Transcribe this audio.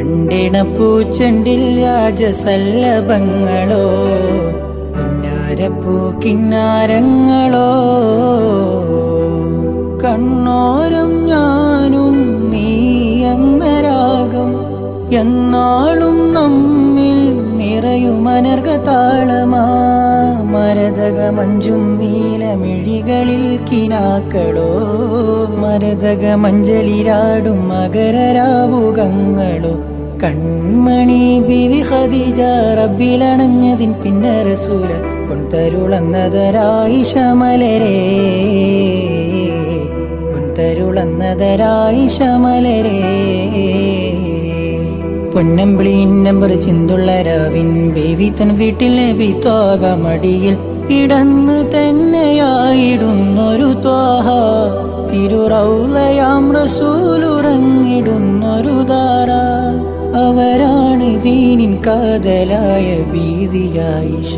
രണ്ടിണ പൂച്ചെണ്ടിൽ രാജസല്ലഭങ്ങളോ പുന്നാരപ്പൂ കിന്നാരങ്ങളോ കണ്ണോരം ഞാനും നീ എന്ന രാഗം എന്നാളും നമ്മിൽ നിറയുമനർഗതാളമാ മരതക മഞ്ചും നീലമിഴികളിൽ കിനാക്കളോ മരതക മഞ്ചലിരാടും മകരരാവുകങ്ങളോ കൺമണി ബിവി ഖദീജ റബ്ബിലണഞ്ഞതിൻ പിന്നെ റസൂല പൊൻതരുളന്നതരായിഷ മലരേ പൊൻതരുളന്നതരായിഷ മലരേ പൊന്നമ്പിളി നമ്പർ ചിന്തുള്ള രാവിൻ ബേബി തൻ വീട്ടിലെ ബിത്വാക മടിയിൽ ഇടന്നു തന്നെയായിടുന്നൊരു ത്വാഹ തിരുറൗലയാം റസൂലുറങ്ങിടുന്നൊരു ദാര അവരാണ് ദീനിൻ കാതലായ ബീവി ആയിഷ.